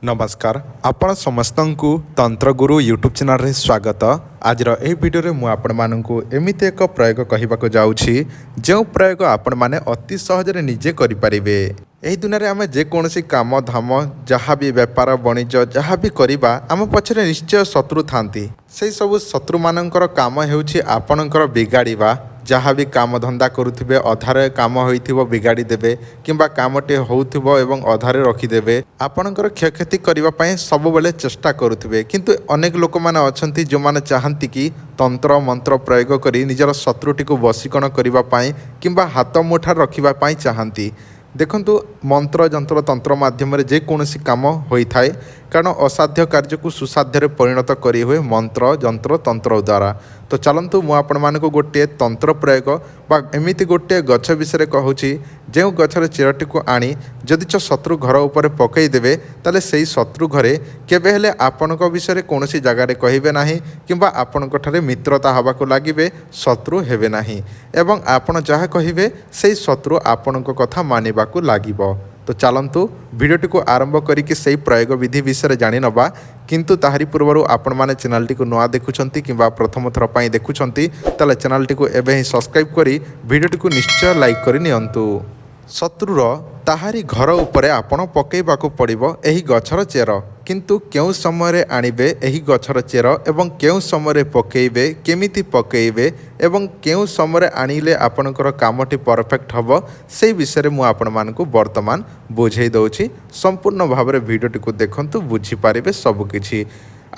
नमस्कार आपण समस्त को तंत्रगुरु यूट्यूब चैनल रे स्वागत। आज यह वीडियो में आपण मानू एमती एक प्रयोग कहवाक जाऊँगी जो प्रयोग आपण मैंने अति सहजरे निजे करें। यही दुनिया आम जेकोसी काम धाम जहाँ भी बेपार वाणिज्य जहाँ भी करवा आम पछरे निश्चय शत्रु थांती। से सब शत्रु मानकर काम होउछि आपणकर बिगाड़वा। जहाँ भी काम धंदा करुथिबे अधारे काम होइथिबो बिगाड़ी देबे किंबा कामटे होउथिबो एवं अधारे रखिदेबे आपणकर क्षयक्षति करबा पई सब बेले चेष्टा करुथिबे। किंतु अनेक लोक माने अछंती जो माने चाहंती कि तंत्र मंत्र प्रयोग करी निजर शत्रुटी को वशीकरण करबा पई किंबा हाथ मुठार रखिबा पई चाहंती। देखंतु मंत्र जंत्र तंत्र माध्यम जेकोसी काम होता है कारण असाध्य कार्य को सुसाध्य परिणत करी हुए मंत्र जंत्र तंत्र द्वारा। तो चलतु मु आपण मानक गोटे तंत्र प्रयोग बा एमिति गोटे गछ विषय कहूँ जो गछर चेरटी को आनी जदि शत्रु घर उपर पकईदेवे ताले से शत्रु घरे केबे हेले आपणक विषय कौन जगार कहे ना कि आपण मित्रता हवाक लगे शत्रु हेबे नाही एवं आपण जहाँ कहे से शत्रु आपण कथा मानिबा को लागिबो। तो चलतु भिडियोटी को आरंभ करिके सही प्रयोग विधि विषय जानी नबा। किंतु ताहारी पूर्व आपण माने चैनल टी को नुआ देखुछंती किंबा प्रथम थर पई देखुछंती ताले चैनल टी को एबे ही सब्सक्राइब करी भिडियोटी को निश्चय लाइक करी नियंतु। शत्रुर ताहारी घर उपरे आपण पकेइबाकू पड़िबो एही गछर चेर किंतु केउ समय आणिबे एही गछर चेर एवं केउ समय पकेइबे केमिति पकेइबे एवं केउ समय आनिले आपणकर कामटी परफेक्ट हबो से विषय मु आपण मानकू वर्तमान बुझेई दउछि। संपूर्ण भाव में भिडियोटी को देखंतु बुझी पारिबे सब किछि।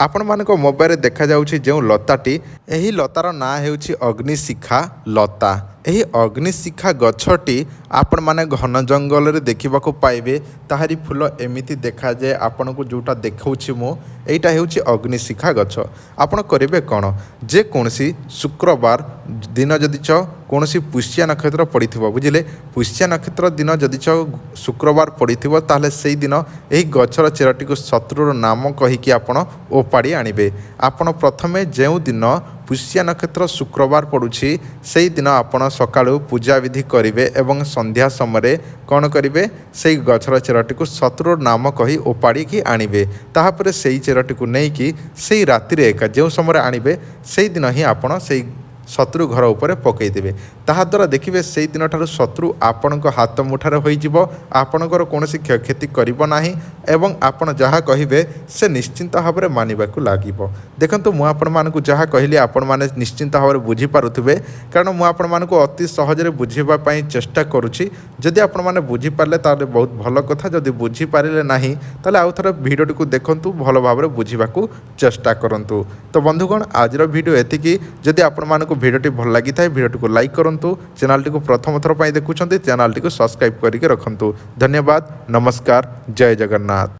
आपण मानक मोबाइल देखा जाउछि जो लताटी एही लतार ना हेउछि अग्निशिखा लता। एही अग्निशिखा गछटी आपण माने घन जंगल रे देखिबाकू पाइबे ताहारी फूल एमिति देखा जाए आपण को जोटा देखौछि मो एटा हेउछि अग्निशिखा गछ। आपण करिवे कोन जे कोनसी शुक्रवार दिन जदि कौनसी पुष्या नक्षत्र पड़िथिबो बुझिले पुष्या नक्षत्र दिन जदि शुक्रवार पड़िथिबो ताहले सेही दिन एही गछर चेरटी को शत्रुर नाम कहिकी आपण ओपाड़ी आनिबे। आपण प्रथमे जेउ दिन पुष्या नक्षत्र शुक्रवार पड़ुछि सेही दिन आपण सकाळु पूजा विधि करिवे एवं संध्या समय कौन करिवे सेही गछर चेरटी को शत्रुर नाम कही ओपाड़ी की आनिबे। ताहापरे सेही चेरटी को नहीं कि सेही राति रे एका जेउ समय आनिबे सेही दिन ही आपण सेही शत्रु घर उपर पकईदेवे। ताद्वारा देखिए से दिन ठार शत्रु आपण हाथ मुठारे होइजिबो आपणकर कौनसी क्षयक्षति करिबो नाही एवं आपण जहाँ कहिबे से निश्चिंत भाव में मानिबाकू लागिबो। देखंतु मु आपण मानकू जहाँ कहली आपण माने निश्चिंत भाव में बुझी पारुथिबे कारण मु आपण मानकू अति सहजरे बुझीबा पई चेष्टा करूछि। जदि आपण माने बुझी पारले ताले बहुत भल कथा जदि बुझी पारिले नाही ताले आउ थरे भिडियोटी को देखंतु भल भाव में बुझीबाकू चेष्टा करंतु। तो बंधुगण आज भिडियो एतिकी। जदि आपण मानकू भिडियोटी भल लगी था भिडियोटी को लाइक करंतु चैनल टी को प्रथम थर पई देखुछंती चैनल टी को सब्सक्राइब करके रखंतु। धन्यवाद नमस्कार जय जगन्नाथ।